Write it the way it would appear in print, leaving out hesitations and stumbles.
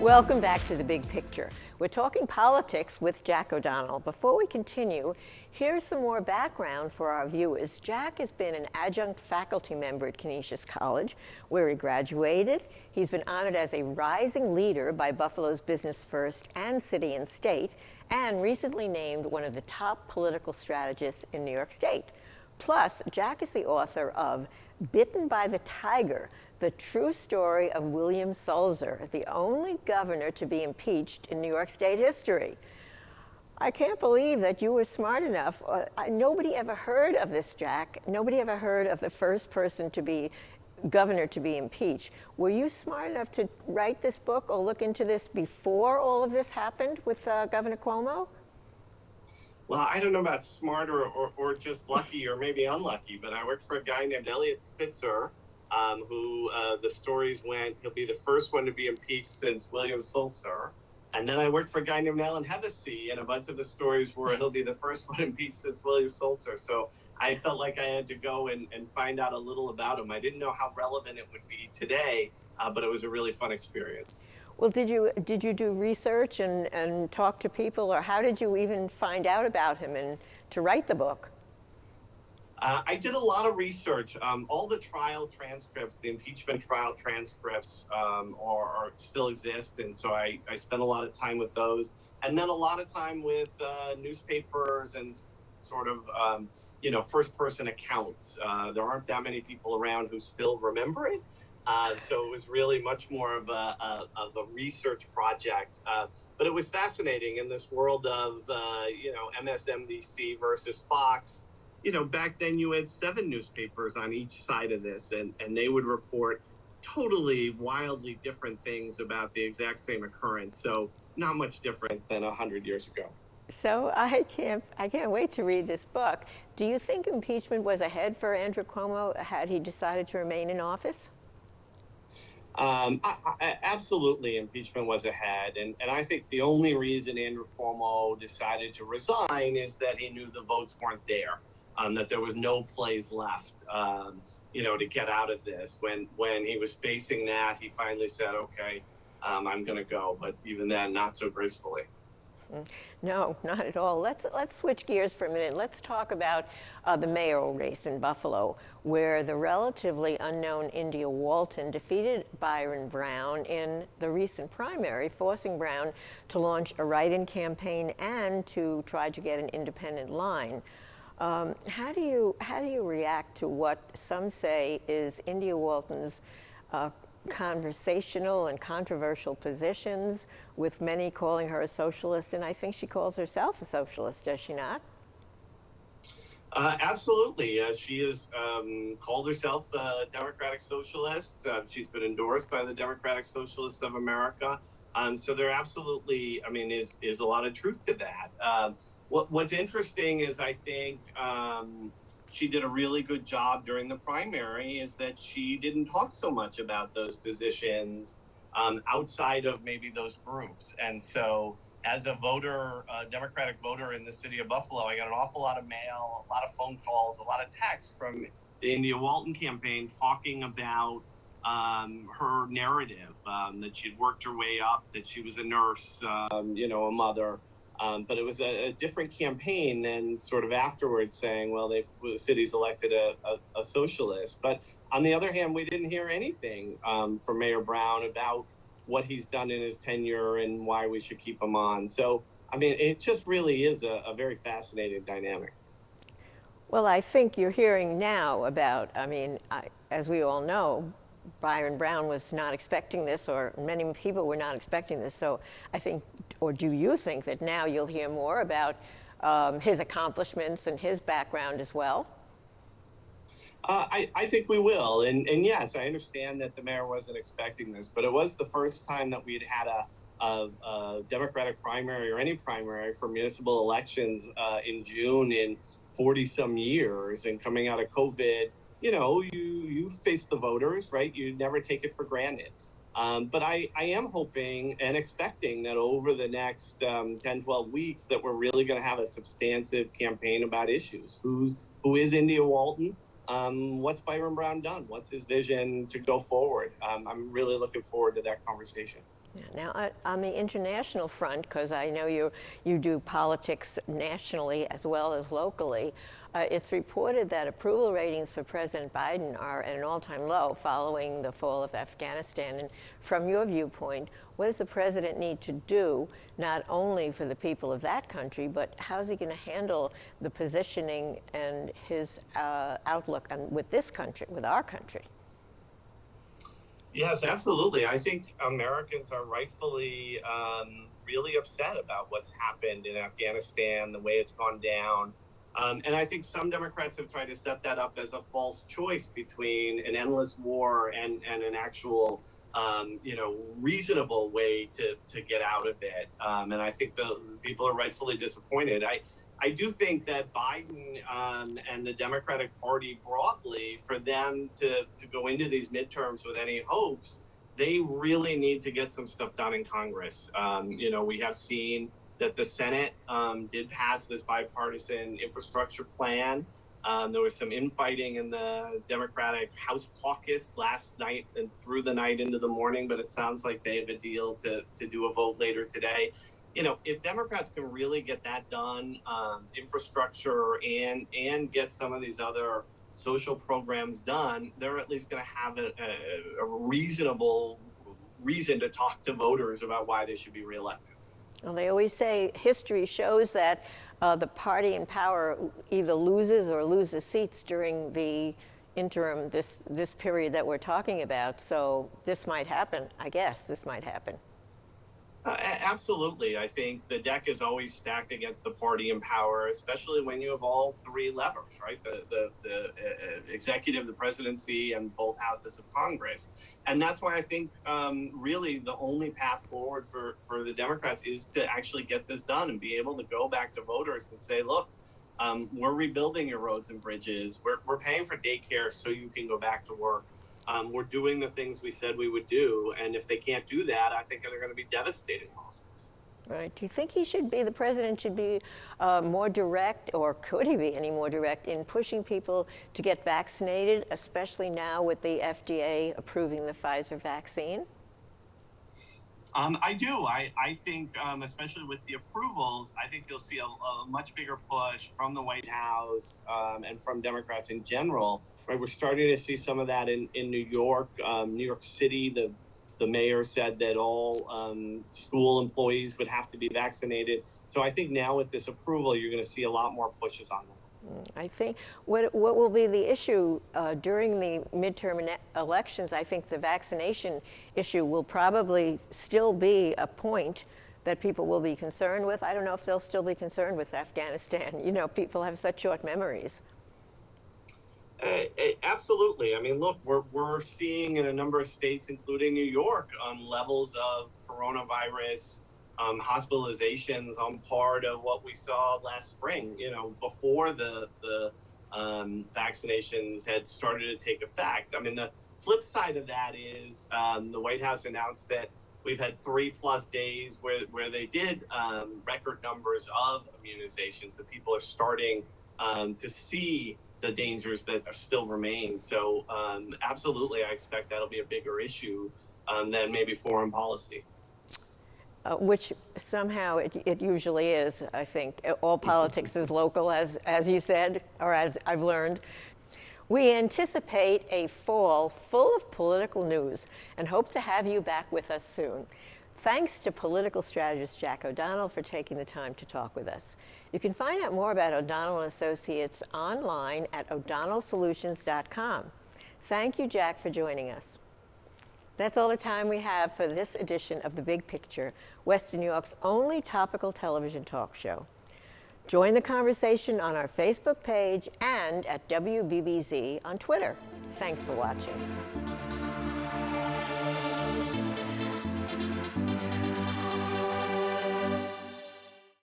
Welcome back to The Big Picture. We're talking politics with Jack O'Donnell. Before we continue, here's some more background for our viewers. Jack has been an adjunct faculty member at Canisius College, where he graduated. He's been honored as a rising leader by Buffalo's Business First and City and State, and recently named one of the top political strategists in New York State. Plus, Jack is the author of Bitten by the Tiger, the true story of William Sulzer, the only governor to be impeached in New York State history. I can't believe that you were smart enough. Nobody ever heard of this, Jack. Nobody ever heard of the first person to be governor to be impeached. Were you smart enough to write this book or look into this before all of this happened with Governor Cuomo? Well, I don't know about smart or just lucky or maybe unlucky, but I worked for a guy named Eliot Spitzer, who the stories went, he'll be the first one to be impeached since William Sulzer. And then I worked for a guy named Alan Hevesy, and a bunch of the stories were he'll be the first one impeached since William Sulzer. So I felt like I had to go and find out a little about him. I didn't know how relevant it would be today, but it was a really fun experience. Well, did you do research and talk to people, or how did you even find out about him and to write the book? I did a lot of research. All the trial transcripts, the impeachment trial transcripts, are still exist, and so I spent a lot of time with those, and then a lot of time with newspapers and sort of first-person accounts. There aren't that many people around who still remember it. So it was really much more of a research project, but it was fascinating in this world of MSNBC versus Fox. Back then you had 7 newspapers on each side of this, and they would report totally wildly different things about the exact same occurrence. So not much different than 100 years ago. So I can't wait to read this book. Do you think impeachment was ahead for Andrew Cuomo had he decided to remain in office? Absolutely, impeachment was ahead. And I think the only reason Andrew Cuomo decided to resign is that he knew the votes weren't there, that there was no plays left, to get out of this. When he was facing that, he finally said, okay, I'm going to go. But even then, not so gracefully. No, not at all. Let's switch gears for a minute. Let's talk about the mayoral race in Buffalo, where the relatively unknown India Walton defeated Byron Brown in the recent primary, forcing Brown to launch a write-in campaign and to try to get an independent line. How do you react to what some say is India Walton's conversational and controversial positions, with many calling her a socialist, and I think she calls herself a socialist, does she not? Absolutely. She has called herself a Democratic Socialist. She's been endorsed by the Democratic Socialists of America. So there absolutely, is a lot of truth to that. What's interesting is I think she did a really good job during the primary is that she didn't talk so much about those positions outside of maybe those groups. And so as a voter, a Democratic voter in the city of Buffalo, I got an awful lot of mail, a lot of phone calls, a lot of texts from the India Walton campaign talking about her narrative, that she'd worked her way up, that she was a nurse, a mother. But it was a different campaign than sort of afterwards saying, well, the city's elected a socialist. But on the other hand, we didn't hear anything from Mayor Brown about what he's done in his tenure and why we should keep him on. So, it just really is a very fascinating dynamic. Well, I think you're hearing now about, as we all know, Byron Brown was not expecting this, or many people were not expecting this. So I think, or do you think that now you'll hear more about his accomplishments and his background as well? I think we will. And yes, I understand that the mayor wasn't expecting this, but it was the first time that we'd had a Democratic primary or any primary for municipal elections in June in 40-some years. And coming out of COVID, you face the voters, right? You never take it for granted. But I am hoping and expecting that over the next 10, 12 weeks that we're really going to have a substantive campaign about issues. Who is India Walton? What's Byron Brown done? What's his vision to go forward? I'm really looking forward to that conversation. Now, on the international front, because I know you do politics nationally as well as locally, it's reported that approval ratings for President Biden are at an all-time low following the fall of Afghanistan. And from your viewpoint, what does the president need to do, not only for the people of that country, but how is he going to handle the positioning and his outlook with this country, with our country? Yes, absolutely. I think Americans are rightfully really upset about what's happened in Afghanistan, the way it's gone down. And I think some Democrats have tried to set that up as a false choice between an endless war and an actual, reasonable way to get out of it. And I think the people are rightfully disappointed. I do think that Biden and the Democratic Party broadly, for them to go into these midterms with any hopes, they really need to get some stuff done in Congress. We have seen that the Senate did pass this bipartisan infrastructure plan. There was some infighting in the Democratic House caucus last night and through the night into the morning, but it sounds like they have a deal to do a vote later today. If Democrats can really get that done, infrastructure and get some of these other social programs done, they're at least going to have a reasonable reason to talk to voters about why they should be reelected. Well, they always say history shows that the party in power either loses seats during the interim, this period that we're talking about. So this might happen, I guess. This might happen. Absolutely. I think the deck is always stacked against the party in power, especially when you have all three levers, right? The executive, the presidency, and both houses of Congress. And that's why I think really the only path forward for the Democrats is to actually get this done and be able to go back to voters and say, look, we're rebuilding your roads and bridges. We're paying for daycare so you can go back to work. We're doing the things we said we would do, and if they can't do that, I think they're going to be devastating losses. Right. Do you think the president should be more direct, or could he be any more direct in pushing people to get vaccinated, especially now with the FDA approving the Pfizer vaccine? I do. I think, especially with the approvals, I think you'll see a much bigger push from the White House and from Democrats in general. Right, we're starting to see some of that in New York, New York City. The mayor said that all school employees would have to be vaccinated. So I think now with this approval, you're going to see a lot more pushes on that. I think what will be the issue during the midterm elections, I think the vaccination issue will probably still be a point that people will be concerned with. I don't know if they'll still be concerned with Afghanistan. People have such short memories. Absolutely. I mean, look, we're seeing in a number of states, including New York, levels of coronavirus hospitalizations on part of what we saw last spring, before the vaccinations had started to take effect. I mean, the flip side of that is the White House announced that we've had 3+ days where they did record numbers of immunizations, that people are starting to see the dangers that still remain. So absolutely, I expect that'll be a bigger issue than maybe foreign policy. Which somehow it usually is, I think. All politics is local, as you said, or as I've learned. We anticipate a fall full of political news and hope to have you back with us soon. Thanks to political strategist Jack O'Donnell for taking the time to talk with us. You can find out more about O'Donnell & Associates online at o'donnellsolutions.com. Thank you, Jack, for joining us. That's all the time we have for this edition of The Big Picture, Western New York's only topical television talk show. Join the conversation on our Facebook page and at WBBZ on Twitter. Thanks for watching.